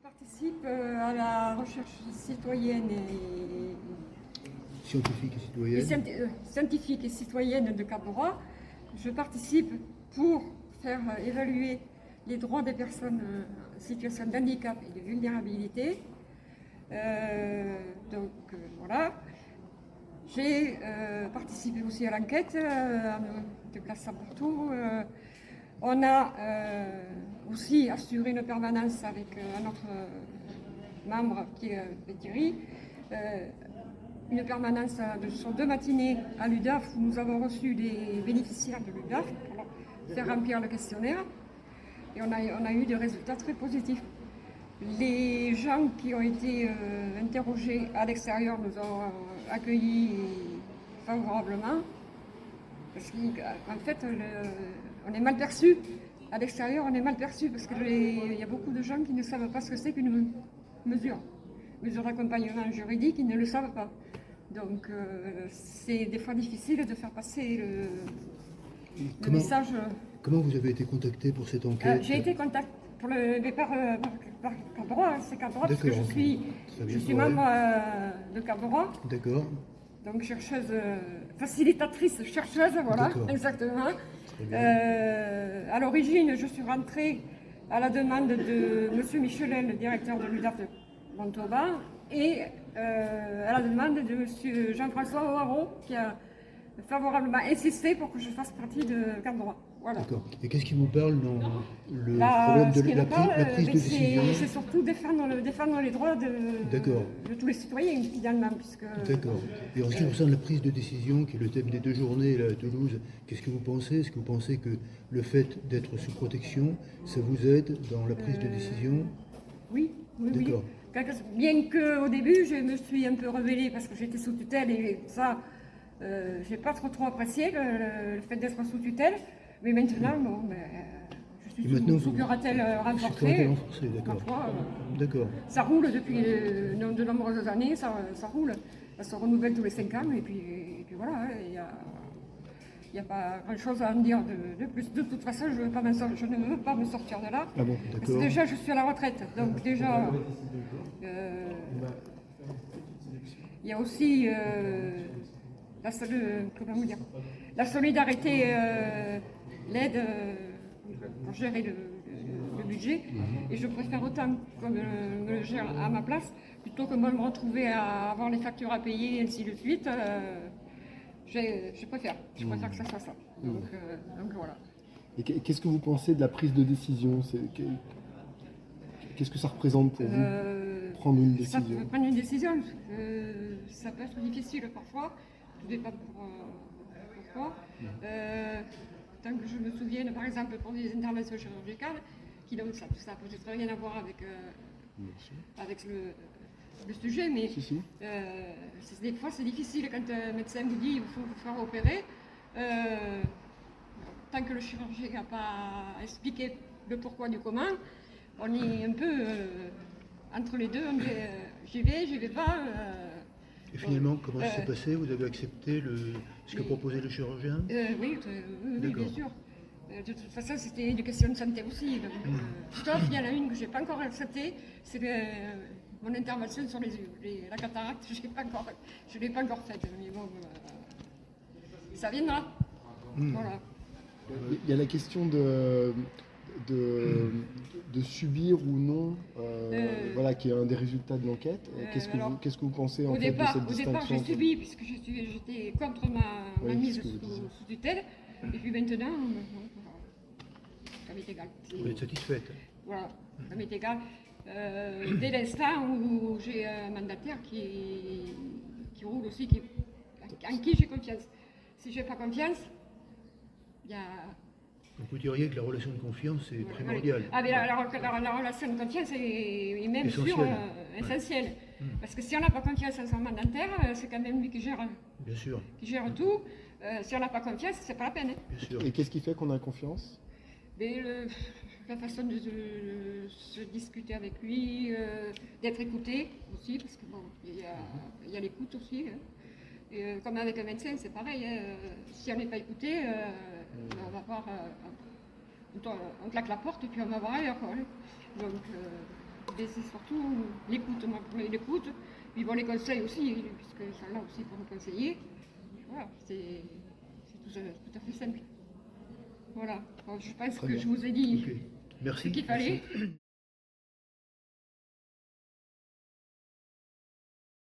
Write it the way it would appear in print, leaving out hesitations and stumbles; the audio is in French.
participe à la recherche citoyenne et Scientifique et citoyenne. scientifique et citoyenne de Cap-Droit. Je participe pour faire évaluer les droits des personnes en situation de handicap et de vulnérabilité. Voilà. J'ai participé aussi à l'enquête en me déplaçant partout. On a aussi assuré une permanence avec un autre membre qui est Thierry, une permanence sur 2 matinées à l'UDAF où nous avons reçu des bénéficiaires de l'UDAF pour leur faire remplir le questionnaire et on a eu des résultats très positifs. Les gens qui ont été interrogés à l'extérieur nous ont accueillis favorablement parce qu'en fait on est mal perçu. À l'extérieur, on est mal perçu parce qu'il y a beaucoup de gens qui ne savent pas ce que c'est qu'une mesure d'accompagnement juridique, ils ne le savent pas. Donc c'est des fois difficile de faire passer le message. Comment vous avez été contacté pour cette enquête? J'ai été contacté par Cap-Droit, c'est Cap-Droit parce que je suis membre de Cap-Droit. D'accord. Donc chercheuse, facilitatrice chercheuse, voilà, exactement. À l'origine, je suis rentrée à la demande de M. Michelet, le directeur de l'UDAF de Montauban, et à la demande de M. Jean-François O'Haraud, qui a favorablement insisté pour que je fasse partie de Cap-Droit. Voilà. D'accord. Et qu'est-ce qui vous parle dans le problème de la prise de décision? C'est surtout défendre les droits de tous les citoyens, finalement. D'accord. Et en ce qui concerne la prise de décision, qui est le thème des 2 journées là, à Toulouse, qu'est-ce que vous pensez? Est-ce que vous pensez que le fait d'être sous protection, ça vous aide dans la prise de décision? Oui. D'accord. Bien qu'au début, je me suis un peu rebellée parce que j'étais sous tutelle et ça, j'ai pas trop apprécié le fait d'être sous tutelle. Mais maintenant, je suis sous curatelle renforcée. D'accord. Ça roule depuis de nombreuses années, ça roule. Ça se renouvelle tous les 5 ans et puis voilà, il n'y a pas grand-chose à en dire de plus. De toute façon, je ne veux pas me sortir de là. Ah bon, parce que déjà, je suis à la retraite. Donc déjà, il y a aussi la solidarité, l'aide pour gérer le budget. Et je préfère autant qu'on me le gère à ma place plutôt que moi me retrouver à avoir les factures à payer et ainsi de suite. Je préfère que ça soit ça. Donc voilà. Et qu'est-ce que vous pensez de la prise de décision? Qu'est-ce que ça représente pour vous, prendre une décision? Prendre une décision, ça peut être difficile parfois, tout dépend pourquoi. Tant que je me souvienne, par exemple, pour des interventions chirurgicales, qui donc ça peut-être rien à voir avec le sujet, mais des fois c'est difficile quand un médecin vous dit il faut vous faire opérer. Tant que le chirurgien n'a pas expliqué le pourquoi du comment, on est un peu entre les deux, on dit j'y vais pas. Et finalement, comment ça s'est passé? Vous avez accepté ce que proposait le chirurgien? Oui, bien sûr. De toute façon, c'était une question de santé aussi. Sauf il y en a une que je n'ai pas encore acceptée, c'est mon intervention sur les yeux. La cataracte, je ne l'ai pas encore faite. Mais bon, ça viendra. Voilà. Il y a la question de subir ou non, voilà, qui est un des résultats de l'enquête. Qu'est-ce que vous pensez en fait de cette distinction? Au départ, j'ai subi puisque j'étais contre ma mise sous tutelle. Et puis maintenant, ça m'est égal. Vous êtes satisfaite? Voilà, ça m'est égal. Dès l'instant où j'ai un mandataire qui roule aussi, en qui j'ai confiance. Si je n'ai pas confiance, il y a... Donc vous diriez que la relation de confiance est primordiale. Ah, mais la relation de confiance est même essentielle. Parce que si on n'a pas confiance en son mandataire, c'est quand même lui qui gère, Bien sûr. Qui gère tout. Si on n'a pas confiance, c'est pas la peine. Bien sûr. Et qu'est-ce qui fait qu'on a confiance? La façon de se discuter avec lui, d'être écouté aussi, parce que bon, il y a l'écoute aussi. Et, comme avec un médecin, c'est pareil. Si on n'est pas écouté, on va voir, on claque la porte et puis on va voir ailleurs. Donc Et c'est surtout l'écoute, l'écoute, puis bon, les conseils aussi, puisque sont là aussi pour nous conseiller. Voilà, c'est tout à fait simple. Voilà, bon, je pense que je vous ai dit Ok. Merci. ce qu'il fallait. Merci.